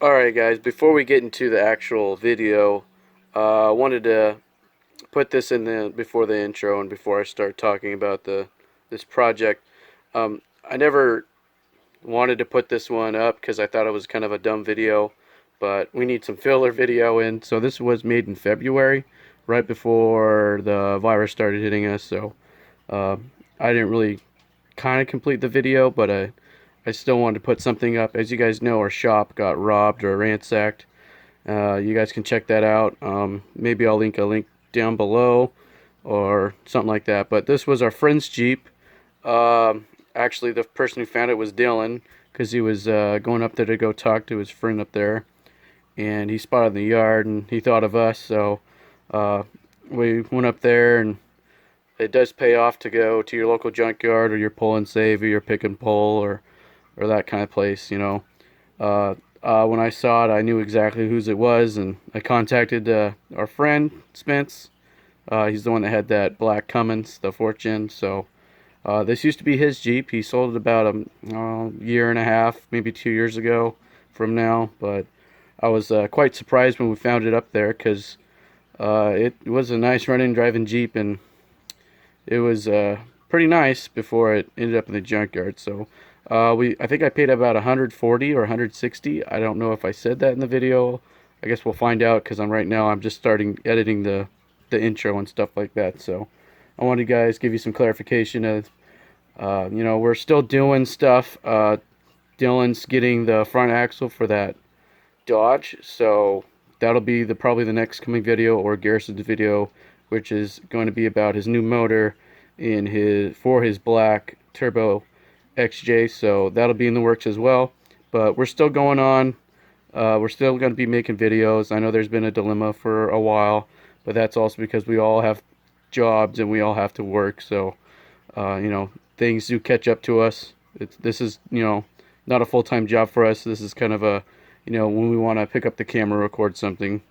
Alright guys, before we get into the actual video, I wanted to put this in the before the intro and before I start talking about this project. I never wanted to put this one up because I thought it was kind of a dumb video, but we need some filler video in. So this was made in February, right before the virus started hitting us. So uh, I didn't really kind of complete the video, but I still wanted to put something up. As you guys know, our shop got robbed or ransacked. You guys can check that out. Maybe I'll link a link down below or something like that. But this was our friend's Jeep. Actually, the person who found it was Dylan, because he was going up there to go talk to his friend up there, and he spotted the yard and he thought of us. So we went up there, and it does pay off to go to your local junkyard or your pull and save or your pick and pull or that kind of place, you know. When I saw it, I knew exactly whose it was, and I contacted our friend Spence. He's the one that had that black Cummins, the Fortune. So this used to be his Jeep. He sold it about a year and a half, maybe 2 years ago from now. But I was quite surprised when we found it up there, because it was a nice running driving Jeep, and it was pretty nice before it ended up in the junkyard. So I think I paid about 140 or 160. I don't know if I said that in the video. I guess we'll find out, because I'm just starting editing the intro and stuff like that. So I wanted to guys give you some clarification of we're still doing stuff. Dylan's getting the front axle for that Dodge, so that'll be probably the next coming video, or Garrison's video, which is going to be about his new motor for his black turbo XJ. So that'll be in the works as well. But we're still going on. We're still going to be making videos. I know there's been a dilemma for a while, but that's also because we all have jobs and we all have to work. So things do catch up to us. This is not a full-time job for us. This is kind of a when we want to pick up the camera, record something.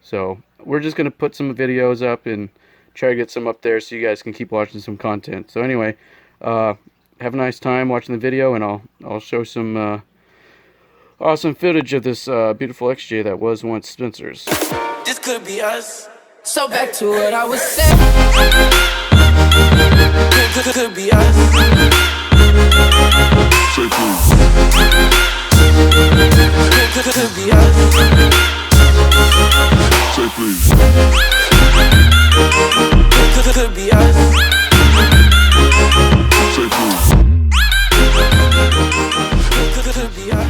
So we're just going to put some videos up and try to get some up there so you guys can keep watching some content. So anyway, have a nice time watching the video, and I'll show some awesome footage of this beautiful XJ that was once Spencer's. This could be us. So back to what I was saying. Could be us. Say please. Could be us. Say please. Could be us. Say please. Could be us.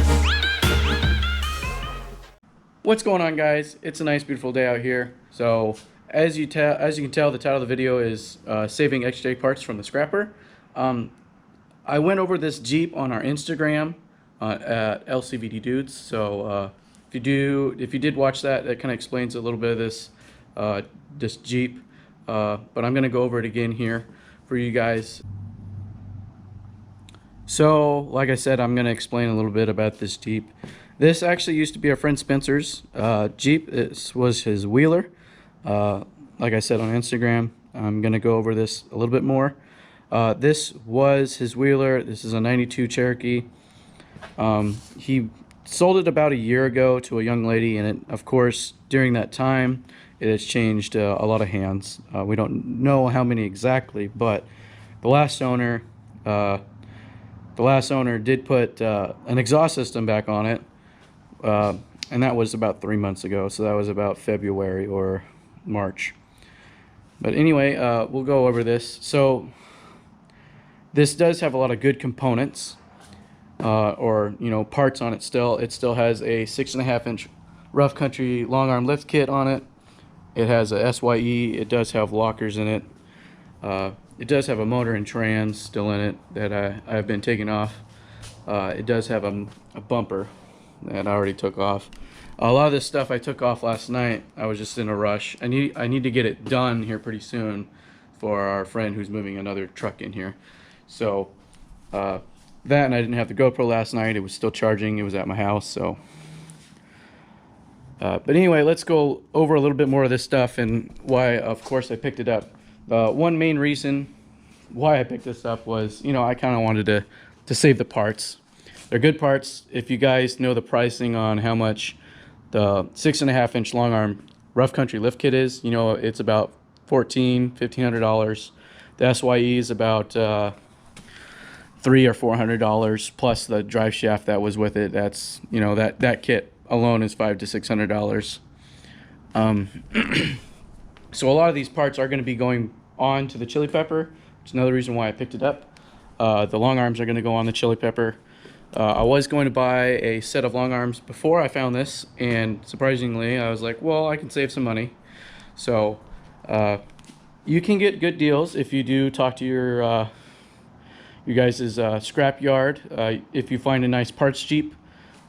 What's going on, guys? It's a nice, beautiful day out here. So as you can tell, the title of the video is saving XJ parts from the scrapper. I went over this Jeep on our Instagram at LCVD Dudes. So if you did watch that, that kind of explains a little bit of this Jeep. But I'm gonna go over it again here for you guys. So like I said, I'm gonna explain a little bit about this Jeep. This actually used to be our friend Spencer's Jeep. This was his Wheeler. Like I said on Instagram, I'm gonna go over this a little bit more. This was his Wheeler. This is a 92 Cherokee. He sold it about a year ago to a young lady, and of course, during that time, it has changed a lot of hands. We don't know how many exactly, but the last owner did put an exhaust system back on it, and that was about 3 months ago. So that was about February or March. But anyway, we'll go over this. So this does have a lot of good components, or parts on it. It still has a 6.5-inch rough country long arm lift kit on it. It has a SYE. It does have lockers in it. It does have a motor and trans still in it that I've been taking off. It does have a bumper that I already took off. A lot of this stuff I took off last night. I was just in a rush. I need to get it done here pretty soon for our friend who's moving another truck in here. So that, and I didn't have the GoPro last night. It was still charging. It was at my house. So but anyway, let's go over a little bit more of this stuff and why, of course, I picked it up. One main reason why I picked this up was, I kind of wanted to save the parts. They're good parts. If you guys know the pricing on how much the 6.5-inch long arm rough country lift kit is, you know it's about $1,500. The SYE is about $300 or $400 plus the drive shaft that was with it. That's, you know, that kit alone is $500 to $600. So a lot of these parts are going to be going on to the chili pepper. It's another reason why I picked it up. The long arms are going to go on the chili pepper. I was going to buy a set of long arms before I found this, and surprisingly I was like, well, I can save some money. So you can get good deals if you do talk to your guys' scrap yard. If you find a nice parts Jeep,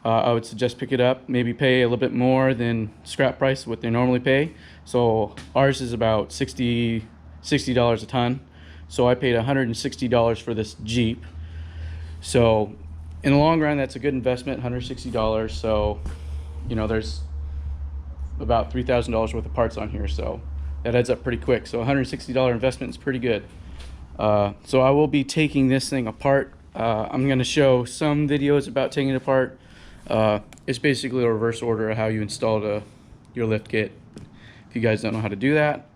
I would suggest pick it up. Maybe pay a little bit more than scrap price, what they normally pay. So ours is about $60 a ton. So I paid $160 for this Jeep. So in the long run, that's a good investment, $160. So, you know, there's about $3,000 worth of parts on here. So that adds up pretty quick. So $160 investment is pretty good. So I will be taking this thing apart. I'm going to show some videos about taking it apart. It's basically a reverse order of how you install your lift kit. If you guys don't know how to do that,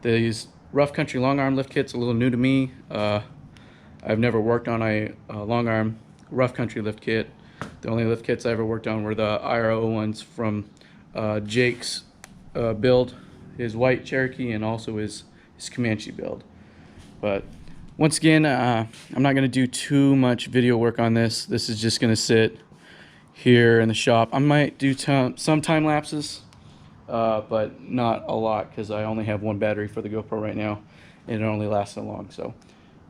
these rough country long arm lift kit's a little new to me. I've never worked on a long arm rough country lift kit. The only lift kits I ever worked on were the IRO ones from Jake's build, his white Cherokee, and also his Comanche build. But once again, I'm not going to do too much video work on this. This is just going to sit here in the shop. I might do some time lapses, but not a lot because I only have one battery for the GoPro right now, and it only lasts so long. So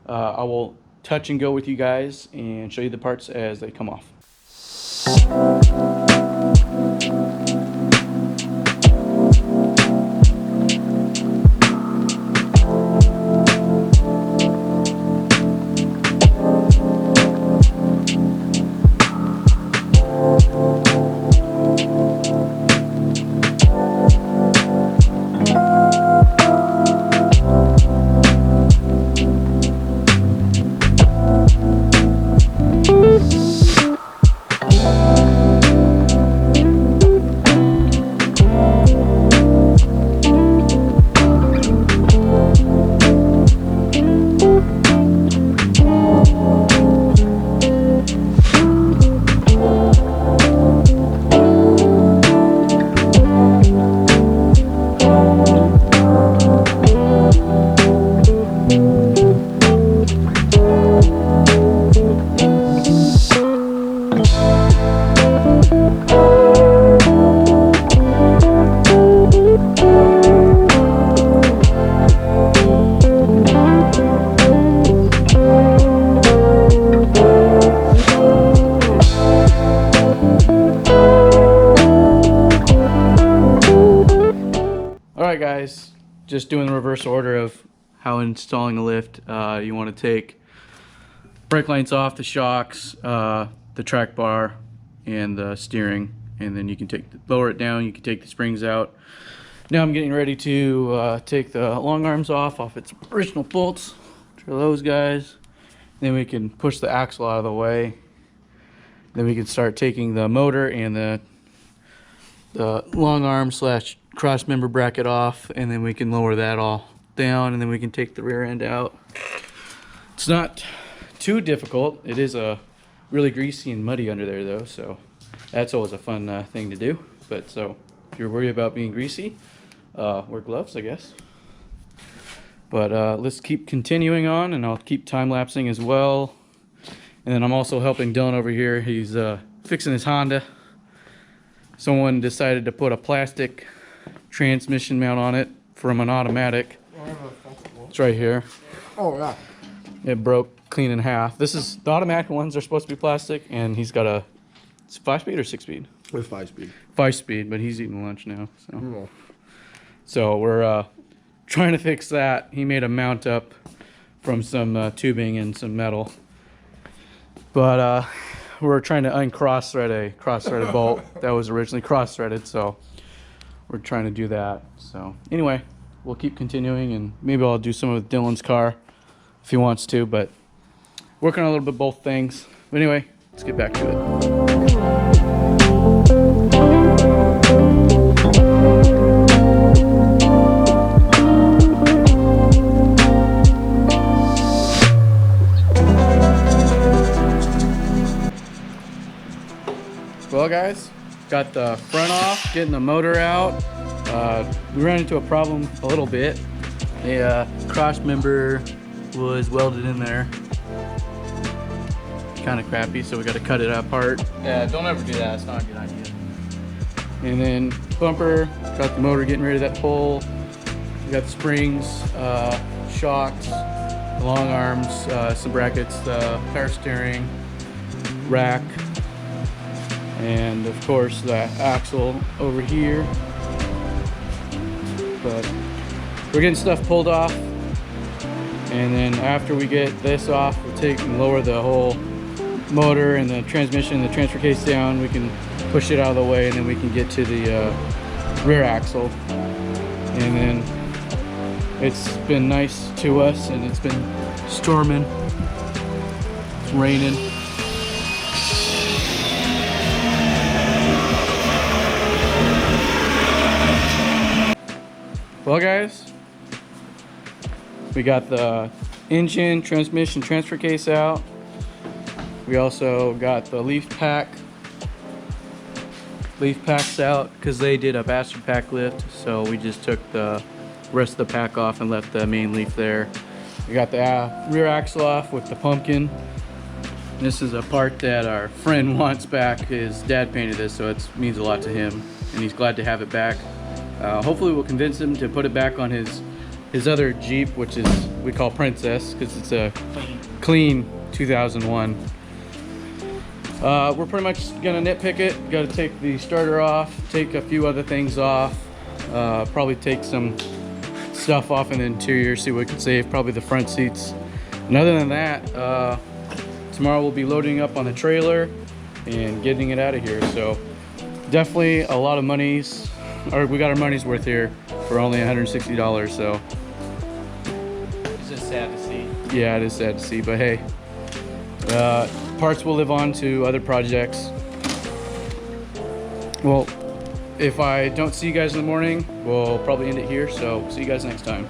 I will touch and go with you guys and show you the parts as they come off. Alright guys, just doing the reverse order of how installing a lift. You want to take brake lights off, the shocks, the track bar, and the steering, and then you can lower it down. You can take the springs out. Now I'm getting ready to take the long arms off its original bolts. For those guys. Then we can push the axle out of the way. Then we can start taking the motor and the long arm slash cross member bracket off, and then we can lower that all down, and then we can take the rear end out. It's not too difficult. It is really greasy and muddy under there though, so that's always a fun thing to do. But so if you're worried about being greasy, wear gloves, I guess. But let's keep continuing on, and I'll keep time-lapsing as well. And then I'm also helping Dylan over here. He's fixing his Honda. Someone decided to put a plastic transmission mount on it from an automatic. It's right here. Oh, yeah. It broke clean in half. The automatic ones are supposed to be plastic, and he's got it's 5-speed or 6-speed? With 5-speed. 5-speed, but he's eating lunch now. So, Mm. so we're trying to fix that. He made a mount up from some tubing and some metal. But we're trying to uncross-thread a cross-threaded bolt that was originally cross-threaded, so we're trying to do that. So anyway, we'll keep continuing, and maybe I'll do some of Dylan's car if he wants to, but working on a little bit both things. But anyway, let's get back to it. Well guys, got the front off, getting the motor out. We ran into a problem a little bit. A cross member was welded in there. Kind of crappy, so we got to cut it apart. Yeah, don't ever do that. It's not a good idea. And then bumper, got the motor getting rid of that pole. We got the springs, shocks, the long arms, some brackets, the power steering, rack, and of course the axle over here. But we're getting stuff pulled off, and then after we get this off, we'll take and lower the whole motor and the transmission, the transfer case down. We can push it out of the way, and then we can get to the rear axle. And then it's been nice to us, and it's been storming, it's raining. Well guys, we got the engine, transmission, transfer case out. We also got the leaf packs out because they did a bastard pack lift, so we just took the rest of the pack off and left the main leaf there. We got the rear axle off with the pumpkin. This is a part that our friend wants back. His dad painted this, so it means a lot to him, and he's glad to have it back. Hopefully we'll convince him to put it back on his other Jeep, which is we call Princess because it's a clean 2001. We're pretty much gonna nitpick it. Got to take the starter off, take a few other things off, probably take some stuff off in the interior, see what we can save, probably the front seats. And other than that, tomorrow we'll be loading up on the trailer and getting it out of here. So definitely a lot of monies, or we got our money's worth here for only $160. So It's just sad to see. yeah, it is sad to see, but hey, parts will live on to other projects. Well, if I don't see you guys in the morning, we'll probably end it here. So see you guys next time.